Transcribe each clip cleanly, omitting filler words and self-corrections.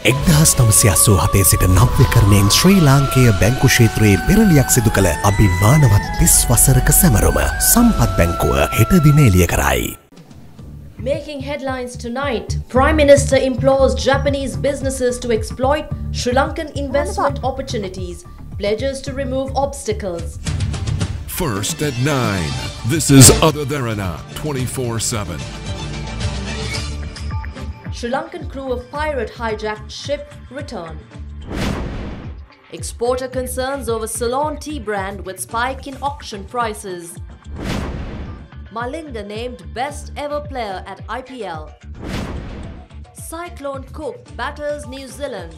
1987 සිට නව්‍යකරණයෙන් ශ්‍රී ලාංකේය බැංකු ක්ෂේත්‍රයේ පෙරලියක් සිදු කළ අභිමානවත් 30 වසරක සැමරුම සම්පත් බැංකුව හෙට දින එළිය කරයි. Making headlines tonight, Prime Minister implores Japanese businesses to exploit Sri Lankan investment opportunities, pledges to remove obstacles. First at 9, this is Derana 24/7. Sri Lankan crew of pirate hijacked ship return. Exporter concerns over Ceylon tea brand with spike in auction prices. Malinga named best ever player at IPL. Cyclone Cook batters New Zealand.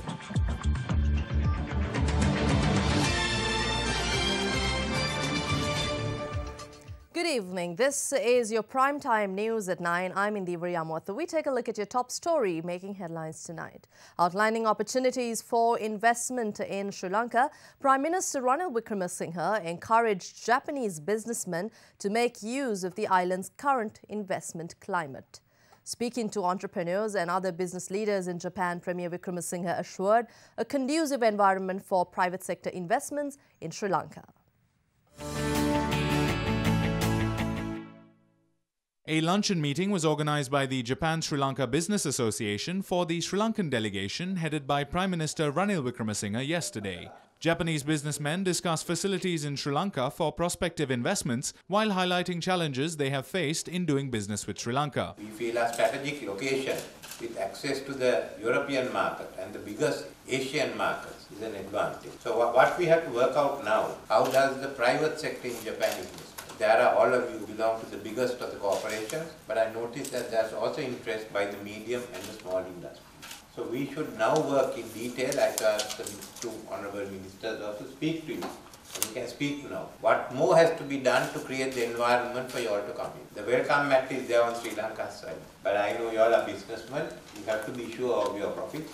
Good evening. This is your primetime news at 9. I'm Indira Yamwatha. We take a look at your top story making headlines tonight. Outlining opportunities for investment in Sri Lanka, Prime Minister Ranil Wickremesinghe encouraged Japanese businessmen to make use of the island's current investment climate. Speaking to entrepreneurs and other business leaders in Japan, Premier Wickremesinghe assured a conducive environment for private sector investments in Sri Lanka. A luncheon meeting was organized by the Japan-Sri Lanka Business Association for the Sri Lankan delegation headed by Prime Minister Ranil Wickremesinghe yesterday. Japanese businessmen discussed facilities in Sri Lanka for prospective investments while highlighting challenges they have faced in doing business with Sri Lanka. We feel a strategic location with access to the European market and the biggest Asian markets is an advantage. So what we have to work out now, how does the private sector in Japan invest? There are all of you belong to the biggest of the corporations, but I noticed that there's also interest by the medium and the small industry. So we should now work in detail. I ask the two honourable ministers also speak to you. So we can speak now. What more has to be done to create the environment for you all to come in? The welcome mat is there on Sri Lanka's side. But I know you all are businessmen. You have to be sure of your profits.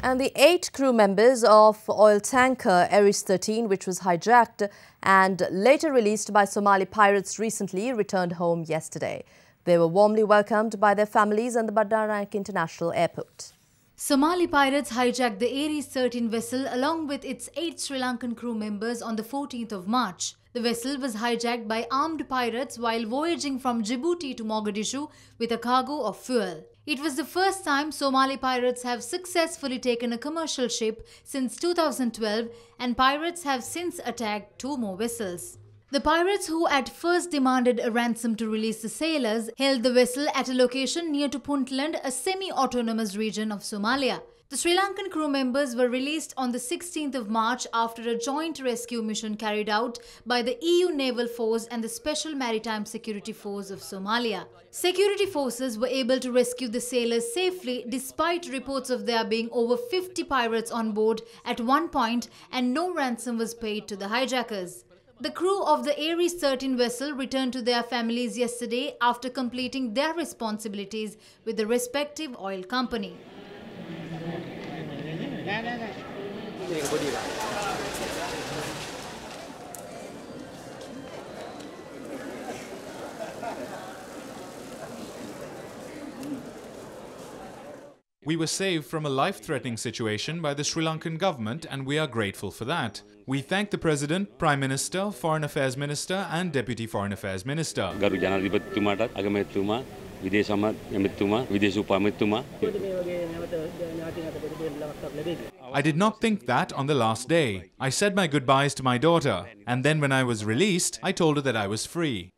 And the 8 crew members of oil tanker Aries 13, which was hijacked and later released by Somali pirates recently, returned home yesterday. They were warmly welcomed by their families at the Derana International Airport. Somali pirates hijacked the Aries 13 vessel along with its 8 Sri Lankan crew members on the 14th of March. The vessel was hijacked by armed pirates while voyaging from Djibouti to Mogadishu with a cargo of fuel. It was the first time Somali pirates have successfully taken a commercial ship since 2012, and pirates have since attacked 2 more vessels. The pirates, who at first demanded a ransom to release the sailors, held the vessel at a location near to Puntland, a semi-autonomous region of Somalia. The Sri Lankan crew members were released on the 16th of March after a joint rescue mission carried out by the EU Naval Force and the Special Maritime Security Force of Somalia. Security forces were able to rescue the sailors safely despite reports of there being over 50 pirates on board at one point, and no ransom was paid to the hijackers. The crew of the Aries 13 vessel returned to their families yesterday after completing their responsibilities with the respective oil company. We were saved from a life-threatening situation by the Sri Lankan government, and we are grateful for that. We thank the President, Prime Minister, Foreign Affairs Minister and Deputy Foreign Affairs Minister. I did not think that on the last day. I said my goodbyes to my daughter, and then when I was released, I told her that I was free.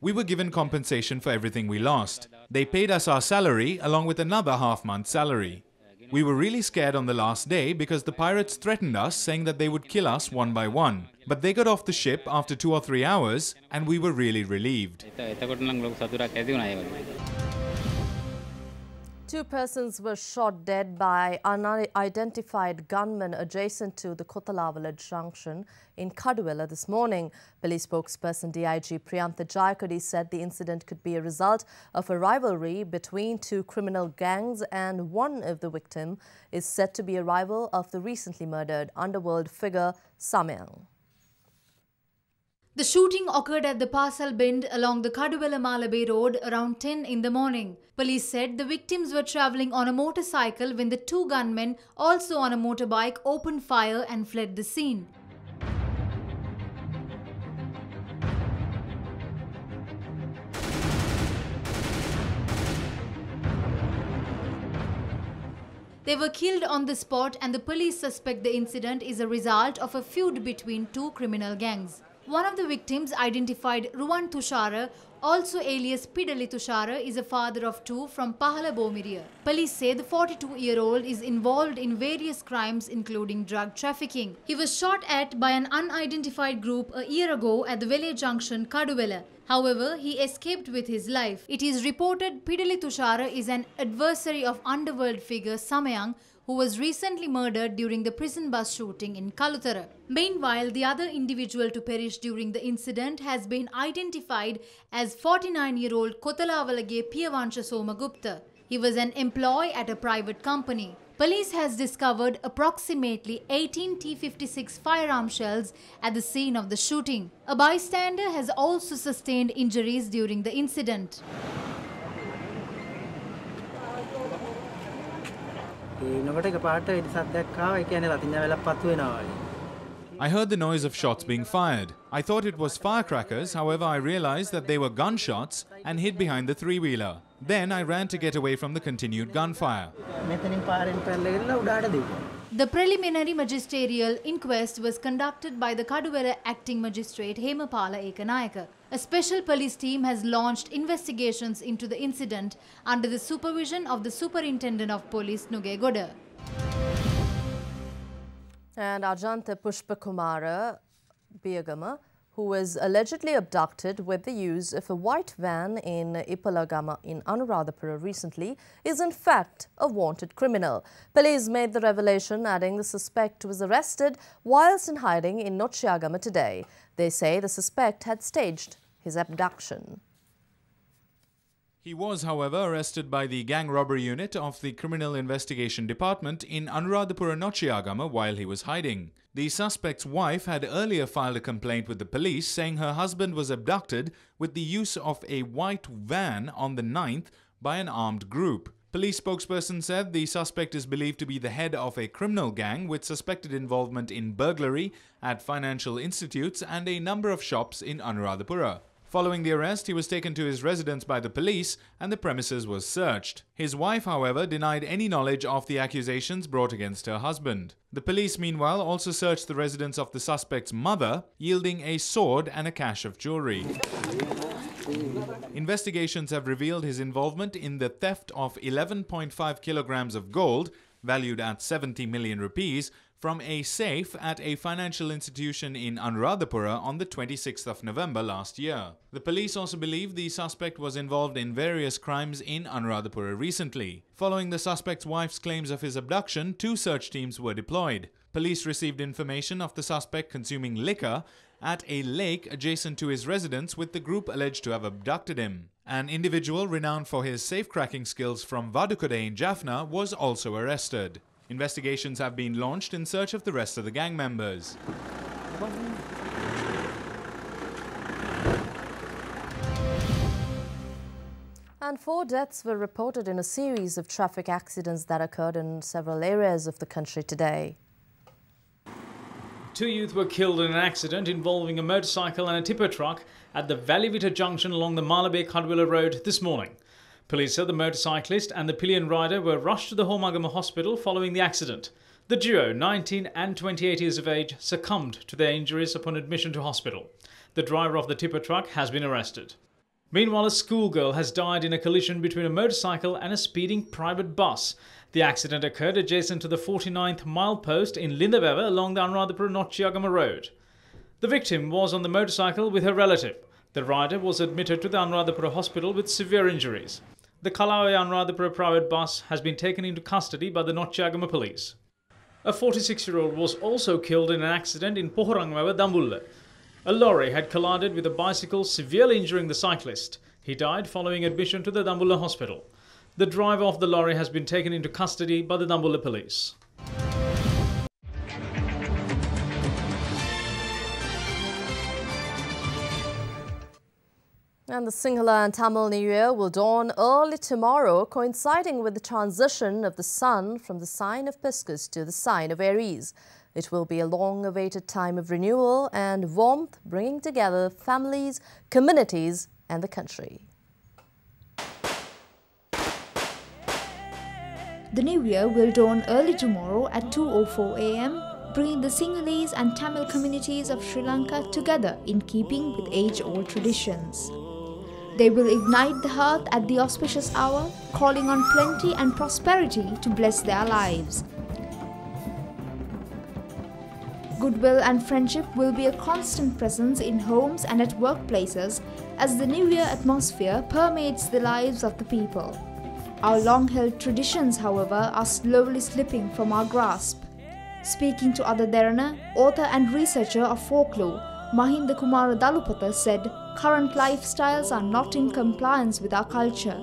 We were given compensation for everything we lost. They paid us our salary along with another half-month salary. We were really scared on the last day because the pirates threatened us, saying that they would kill us one by one. But they got off the ship after 2 or 3 hours, and we were really relieved. 2 persons were shot dead by unidentified gunmen adjacent to the Kotalavala junction in Kaduwela this morning. Police spokesperson DIG Priyantha Jayakodi said the incident could be a result of a rivalry between 2 criminal gangs, and one of the victims is said to be a rival of the recently murdered underworld figure Samyang. The shooting occurred at the Pasal Bend along the Kaduwela Malabe road around 10 in the morning. Police said the victims were travelling on a motorcycle when the two gunmen, also on a motorbike, opened fire and fled the scene. They were killed on the spot, and the police suspect the incident is a result of a feud between two criminal gangs. One of the victims, identified Ruwan Tushara, also alias Pidali Tushara, is a father of two from Pahala Bomiriya. Police say the 42-year-old is involved in various crimes including drug trafficking. He was shot at by an unidentified group a year ago at the Vele Junction, Kaduwela. However, he escaped with his life. It is reported Pidali Tushara is an adversary of underworld figure Samayang, who was recently murdered during the prison bus shooting in Kalutara. Meanwhile, the other individual to perish during the incident has been identified as 49-year-old Kotalavalage Piyavansha Somagupta. He was an employee at a private company. Police has discovered approximately 18 T-56 firearm shells at the scene of the shooting. A bystander has also sustained injuries during the incident. I heard the noise of shots being fired. I thought it was firecrackers, however I realized that they were gunshots and hid behind the three-wheeler. Then I ran to get away from the continued gunfire. The preliminary magisterial inquest was conducted by the Kaduwela acting magistrate Hemapala Ekanayaka. A special police team has launched investigations into the incident under the supervision of the Superintendent of Police Nugegoda. And Ajanta Pushpakumara Biyagama, who was allegedly abducted with the use of a white van in Ipalagama in Anuradhapura recently, is in fact a wanted criminal. Police made the revelation, adding the suspect was arrested whilst in hiding in Nochiagama today. They say the suspect had staged his abduction. He was, however, arrested by the gang robbery unit of the Criminal Investigation Department in Anuradhapura Nochiagama while he was hiding. The suspect's wife had earlier filed a complaint with the police saying her husband was abducted with the use of a white van on the 9th by an armed group. Police spokesperson said the suspect is believed to be the head of a criminal gang with suspected involvement in burglary at financial institutes and a number of shops in Anuradhapura. Following the arrest, he was taken to his residence by the police and the premises was searched. His wife, however, denied any knowledge of the accusations brought against her husband. The police, meanwhile, also searched the residence of the suspect's mother, yielding a sword and a cache of jewelry. Investigations have revealed his involvement in the theft of 11.5 kilograms of gold, valued at 70 million rupees, from a safe at a financial institution in Anuradhapura on the 26th of November last year. The police also believe the suspect was involved in various crimes in Anuradhapura recently. Following the suspect's wife's claims of his abduction, 2 search teams were deployed. Police received information of the suspect consuming liquor at a lake adjacent to his residence with the group alleged to have abducted him. An individual renowned for his safe-cracking skills from Vadukode in Jaffna was also arrested. Investigations have been launched in search of the rest of the gang members. And 4 deaths were reported in a series of traffic accidents that occurred in several areas of the country today. 2 youth were killed in an accident involving a motorcycle and a tipper truck at the Valleyvita junction along the Malabe-Kaduwela road this morning. Police said the motorcyclist and the pillion rider were rushed to the Homagama hospital following the accident. The duo, 19 and 28 years of age, succumbed to their injuries upon admission to hospital. The driver of the tipper truck has been arrested. Meanwhile, a schoolgirl has died in a collision between a motorcycle and a speeding private bus. The accident occurred adjacent to the 49th milepost in Lindabeva along the Anuradhapura Nochiagama road. The victim was on the motorcycle with her relative. The rider was admitted to the Anuradhapura hospital with severe injuries. The Kalawe Anuradhapura private bus has been taken into custody by the Nochiagama police. A 46-year-old was also killed in an accident in Pohorangmeva, Dambulla. A lorry had collided with a bicycle, severely injuring the cyclist. He died following admission to the Dambulla hospital. The driver of the lorry has been taken into custody by the Dambulla police. And the Sinhala and Tamil New Year will dawn early tomorrow, coinciding with the transition of the sun from the sign of Pisces to the sign of Aries. It will be a long-awaited time of renewal and warmth, bringing together families, communities and the country. The New Year will dawn early tomorrow at 2:04 a.m, bringing the Sinhalese and Tamil communities of Sri Lanka together in keeping with age-old traditions. They will ignite the hearth at the auspicious hour, calling on plenty and prosperity to bless their lives. Goodwill and friendship will be a constant presence in homes and at workplaces as the New Year atmosphere permeates the lives of the people. Our long-held traditions, however, are slowly slipping from our grasp. Speaking to Ada Derana, author and researcher of folklore, Mahinda Kumara Dalupatha said, current lifestyles are not in compliance with our culture.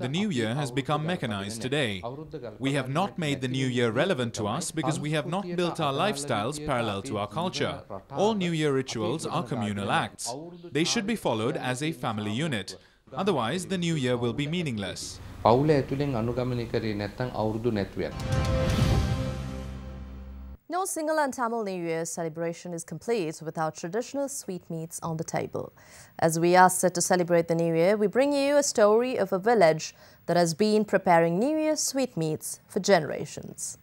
The new year has become mechanized today. We have not made the new year relevant to us because we have not built our lifestyles parallel to our culture. All new year rituals are communal acts. They should be followed as a family unit. Otherwise, the new year will be meaningless. No Sinhala and Tamil New Year celebration is complete without traditional sweetmeats on the table. As we are set to celebrate the New Year, we bring you a story of a village that has been preparing New Year sweetmeats for generations.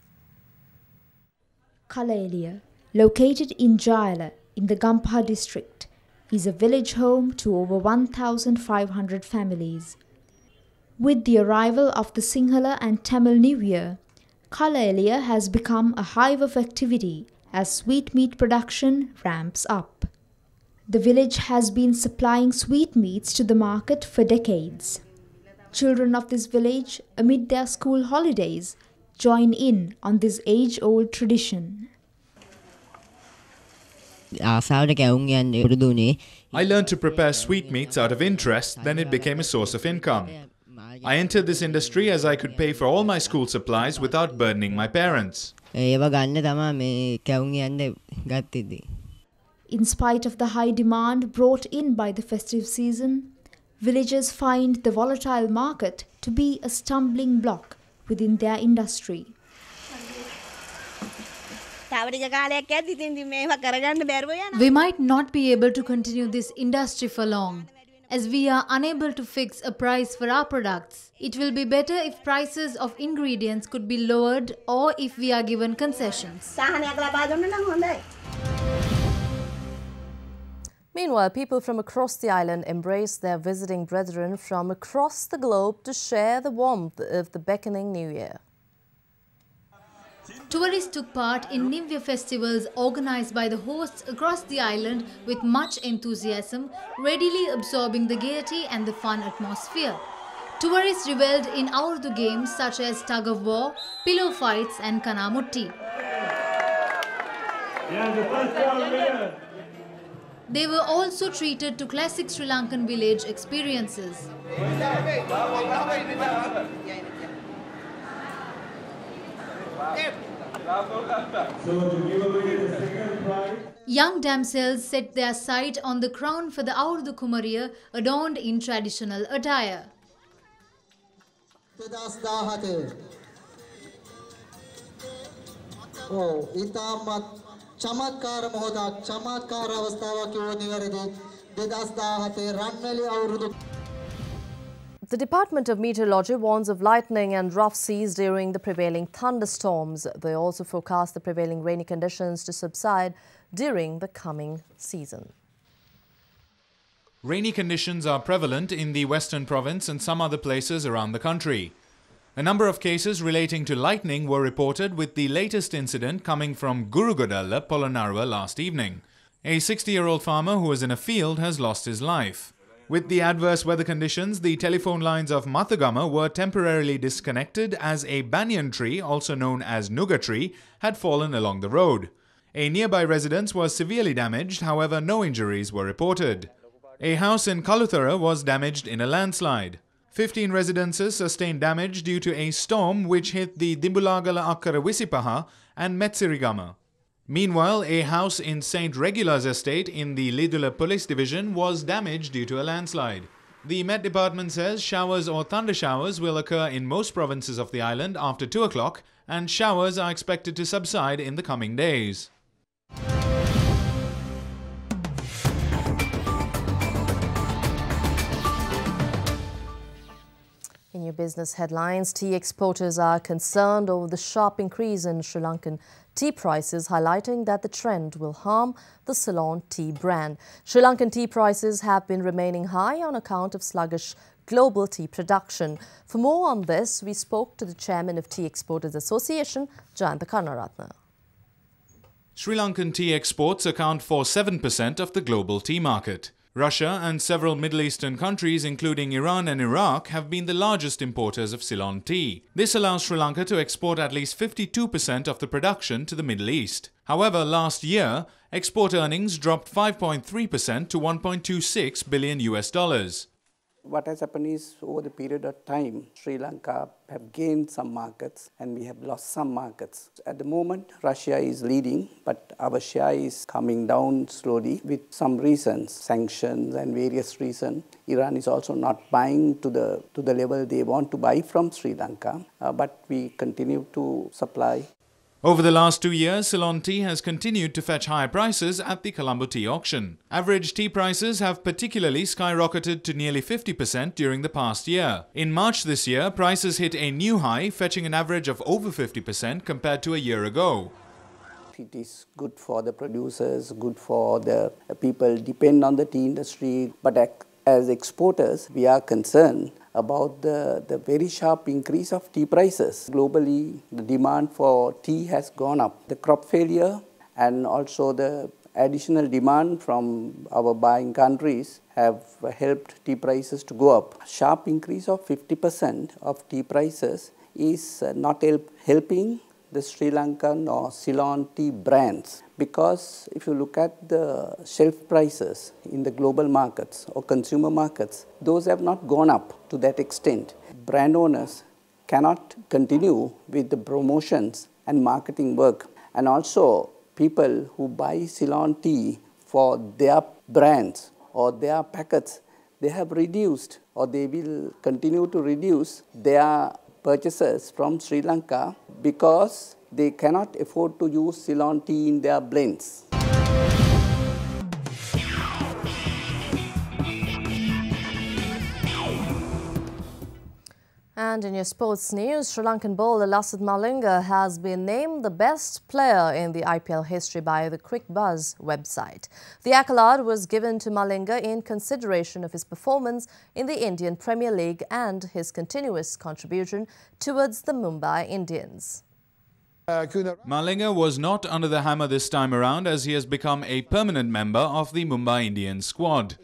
Kaduwela, located in Jayala in the Gampaha district, is a village home to over 1,500 families. With the arrival of the Sinhala and Tamil New Year, Kaduwela has become a hive of activity as sweetmeat production ramps up. The village has been supplying sweetmeats to the market for decades. Children of this village, amid their school holidays, join in on this age-old tradition. I learned to prepare sweetmeats out of interest, then it became a source of income. I entered this industry as I could pay for all my school supplies without burdening my parents. In spite of the high demand brought in by the festive season, villagers find the volatile market to be a stumbling block within their industry. We might not be able to continue this industry for long, as we are unable to fix a price for our products. It will be better if prices of ingredients could be lowered or if we are given concessions. Meanwhile, people from across the island embrace their visiting brethren from across the globe to share the warmth of the beckoning New Year. Tourists took part in New Year festivals organized by the hosts across the island with much enthusiasm, readily absorbing the gaiety and the fun atmosphere. Tourists revelled in Urdu games such as tug of war, pillow fights and kanamutti. They were also treated to classic Sri Lankan village experiences. Young damsels set their sight on the crown for the Urdu Kumariya adorned in traditional attire. The Department of Meteorology warns of lightning and rough seas during the prevailing thunderstorms. They also forecast the prevailing rainy conditions to subside during the coming season. Rainy conditions are prevalent in the Western Province and some other places around the country. A number of cases relating to lightning were reported, with the latest incident coming from Gurugodalla, Polonnaruwa last evening. A 60-year-old farmer who was in a field has lost his life. With the adverse weather conditions, the telephone lines of Mathagama were temporarily disconnected as a banyan tree, also known as Nuga tree, had fallen along the road. A nearby residence was severely damaged, however no injuries were reported. A house in Kaluthara was damaged in a landslide. 15 residences sustained damage due to a storm which hit the Dimbulagala Akkara Visipaha and Metsirigama. Meanwhile, a house in St. Regula's estate in the Lidula police division was damaged due to a landslide. The Met Department says showers or thunder showers will occur in most provinces of the island after 2 o'clock, and showers are expected to subside in the coming days. In your business headlines, tea exporters are concerned over the sharp increase in Sri Lankan tea prices, highlighting that the trend will harm the Ceylon tea brand. Sri Lankan tea prices have been remaining high on account of sluggish global tea production. For more on this, we spoke to the chairman of Tea Exporters Association, Jayanta Karnaratna. Sri Lankan tea exports account for 7% of the global tea market. Russia and several Middle Eastern countries, including Iran and Iraq, have been the largest importers of Ceylon tea. This allows Sri Lanka to export at least 52% of the production to the Middle East. However, last year, export earnings dropped 5.3% to $1.26 billion. What has happened is, over the period of time, Sri Lanka have gained some markets and we have lost some markets. At the moment, Russia is leading, but our share is coming down slowly with some reasons, sanctions and various reasons. Iran is also not buying to the level they want to buy from Sri Lanka, but we continue to supply. Over the last 2 years, Ceylon tea has continued to fetch high prices at the Colombo tea auction. Average tea prices have particularly skyrocketed to nearly 50% during the past year. In March this year, prices hit a new high, fetching an average of over 50% compared to a year ago. It is good for the producers, good for the people depend on the tea industry, but as exporters, we are concerned about the very sharp increase of tea prices. Globally, the demand for tea has gone up. The crop failure and also the additional demand from our buying countries have helped tea prices to go up. Sharp increase of 50% of tea prices is not helping the Sri Lankan or Ceylon tea brands, because if you look at the shelf prices in the global markets or consumer markets, those have not gone up to that extent. Brand owners cannot continue with the promotions and marketing work, and also people who buy Ceylon tea for their brands or their packets, they have reduced or they will continue to reduce their purchases from Sri Lanka because they cannot afford to use Ceylon tea in their blends. And in your sports news, Sri Lankan bowler Lasith Malinga has been named the best player in the IPL history by the Crick Buzz website. The accolade was given to Malinga in consideration of his performance in the Indian Premier League and his continuous contribution towards the Mumbai Indians. Malinga was not under the hammer this time around, as he has become a permanent member of the Mumbai Indians squad.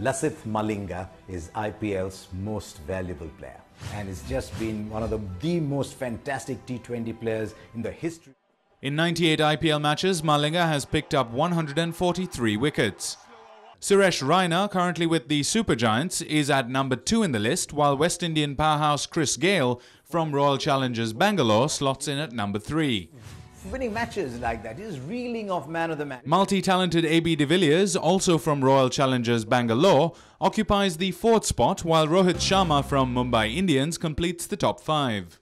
Lasith Malinga is IPL's most valuable player and has just been one of the most fantastic T20 players in the history. In 98 IPL matches, Malinga has picked up 143 wickets. Suresh Raina, currently with the Super Giants, is at number 2 in the list, while West Indian powerhouse Chris Gayle from Royal Challengers Bangalore slots in at number 3. Winning matches like that, he's reeling off man of the match. Multi-talented AB de Villiers, also from Royal Challengers Bangalore, occupies the 4th spot, while Rohit Sharma from Mumbai Indians completes the top 5.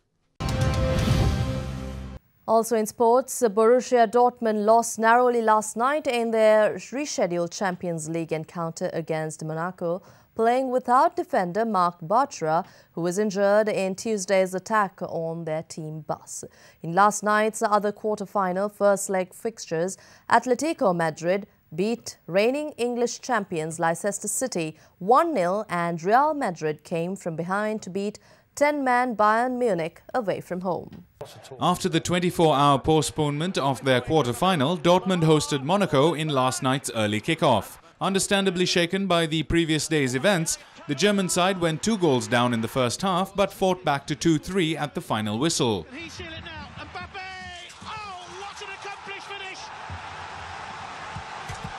Also in sports, Borussia Dortmund lost narrowly last night in their rescheduled Champions League encounter against Monaco, playing without defender Marc Bartra, who was injured in Tuesday's attack on their team bus. In last night's other quarter-final first-leg fixtures, Atletico Madrid beat reigning English champions Leicester City 1-0, and Real Madrid came from behind to beat 10-man Bayern Munich away from home. After the 24-hour postponement of their quarter-final, Dortmund hosted Monaco in last night's early kick-off. Understandably shaken by the previous day's events, the German side went 2 goals down in the first half but fought back to 2-3 at the final whistle. He's still it now. Mbappe! Oh, what an accomplished finish!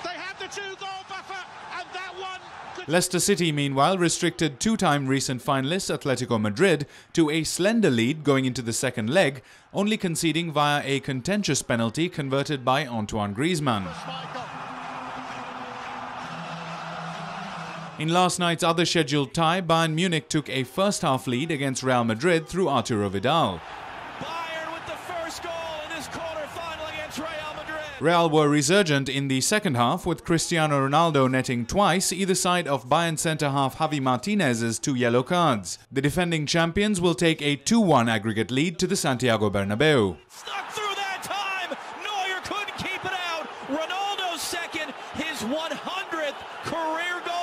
They have the 2 goals. goal buffer, and that one could... Leicester City, meanwhile, restricted two-time recent finalists Atletico Madrid to a slender lead going into the second leg, only conceding via a contentious penalty converted by Antoine Griezmann. In last night's other scheduled tie, Bayern Munich took a first-half lead against Real Madrid through Arturo Vidal. Bayern with the first goal in this quarter-final against Real Madrid. Real were resurgent in the second half, with Cristiano Ronaldo netting twice, either side of Bayern centre-half Javi Martinez's 2 yellow cards. The defending champions will take a 2-1 aggregate lead to the Santiago Bernabeu. Stuck through that time. Neuer couldn't keep it out. Ronaldo's second, his 100th career goal.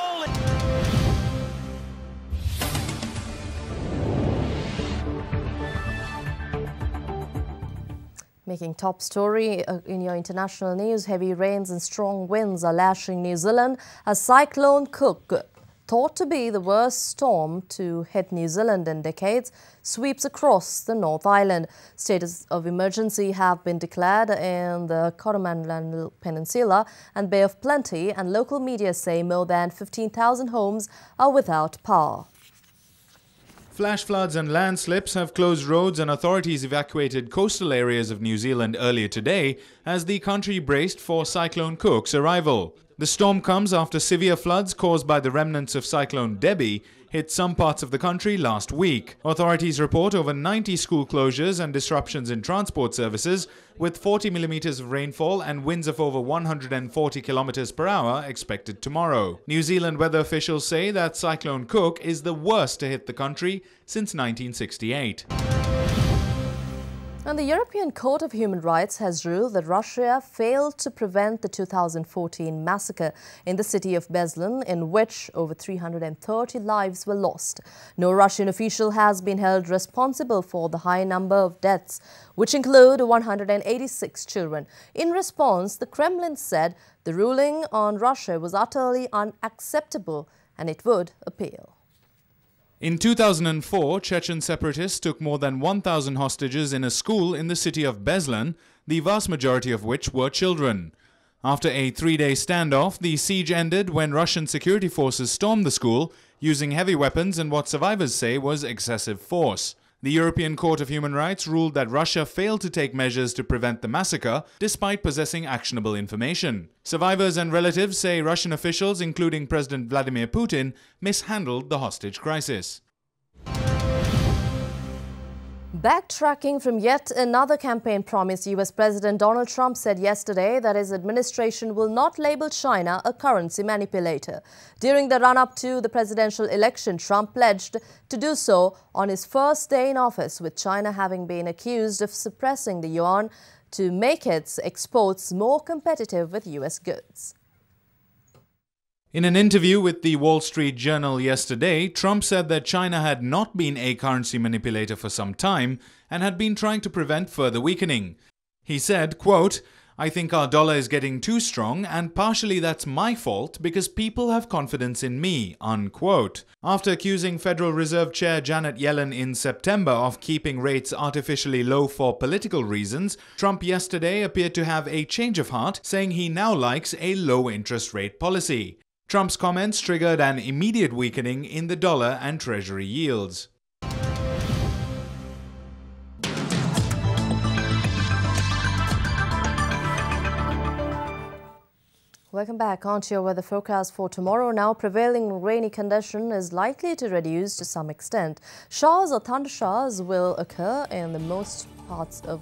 Making top story in your international news, heavy rains and strong winds are lashing New Zealand as Cyclone Cook, thought to be the worst storm to hit New Zealand in decades, sweeps across the North Island. States of emergency have been declared in the Coromandel Peninsula and Bay of Plenty, and local media say more than 15,000 homes are without power. Flash floods and landslips have closed roads and authorities evacuated coastal areas of New Zealand earlier today as the country braced for Cyclone Cook's arrival. The storm comes after severe floods caused by the remnants of Cyclone Debbie hit some parts of the country last week. Authorities report over 90 school closures and disruptions in transport services, with 40 millimeters of rainfall and winds of over 140 kilometers per hour expected tomorrow. New Zealand weather officials say that Cyclone Cook is the worst to hit the country since 1968. And the European Court of Human Rights has ruled that Russia failed to prevent the 2014 massacre in the city of Beslan, in which over 330 lives were lost. No Russian official has been held responsible for the high number of deaths, which include 186 children. In response, the Kremlin said the ruling on Russia was utterly unacceptable and it would appeal. In 2004, Chechen separatists took more than 1,000 hostages in a school in the city of Beslan, the vast majority of which were children. After a 3-day standoff, the siege ended when Russian security forces stormed the school, using heavy weapons and what survivors say was excessive force. The European Court of Human Rights ruled that Russia failed to take measures to prevent the massacre, despite possessing actionable information. Survivors and relatives say Russian officials, including President Vladimir Putin, mishandled the hostage crisis. Backtracking from yet another campaign promise, US President Donald Trump said yesterday that his administration will not label China a currency manipulator. During the run-up to the presidential election, Trump pledged to do so on his first day in office, with China having been accused of suppressing the yuan to make its exports more competitive with US goods. In an interview with the Wall Street Journal yesterday, Trump said that China had not been a currency manipulator for some time and had been trying to prevent further weakening. He said, quote, "I think our dollar is getting too strong and partially that's my fault because people have confidence in me," unquote. After accusing Federal Reserve Chair Janet Yellen in September of keeping rates artificially low for political reasons, Trump yesterday appeared to have a change of heart, saying he now likes a low interest rate policy. Trump's comments triggered an immediate weakening in the dollar and Treasury yields. Welcome back. On to your weather forecast for tomorrow. Now, prevailing rainy condition is likely to reduce to some extent. Showers or thunder showers will occur in the most parts of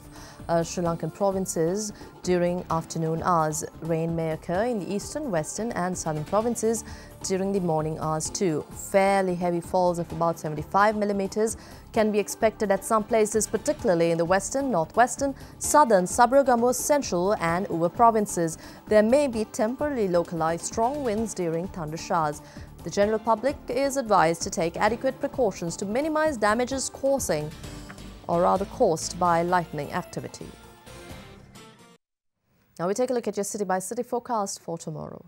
Sri Lankan provinces during afternoon hours. Rain may occur in the eastern, western and southern provinces during the morning hours too. Fairly heavy falls of about 75 millimeters can be expected at some places, particularly in the western, northwestern, southern, Sabaragamuwa, central and Uva provinces. There may be temporarily localized strong winds during thunder showers. The general public is advised to take adequate precautions to minimize damages caused by lightning activity. Now we take a look at your city-by-city forecast for tomorrow.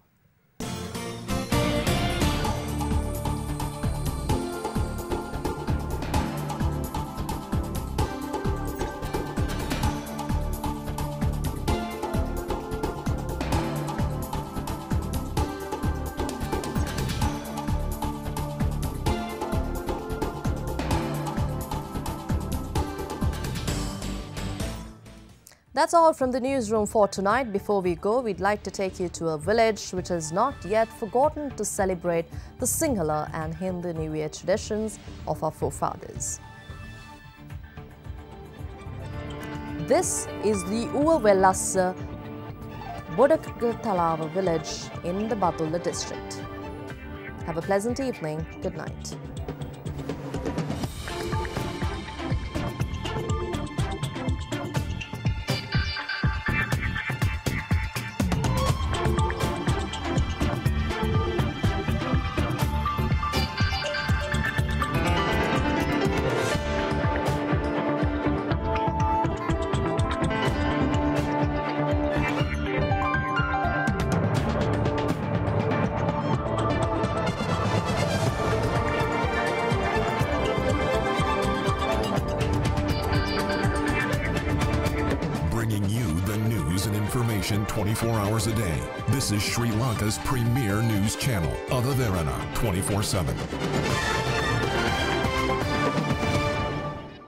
That's all from the newsroom for tonight. Before we go, we'd like to take you to a village which has not yet forgotten to celebrate the Sinhala and Hindu New Year traditions of our forefathers. This is the Uwavellassa Bodakatalawa village in the Batulla district. Have a pleasant evening. Good night. Bringing you the news and information 24 hours a day. This is Sri Lanka's premier news channel, Derana 24/7.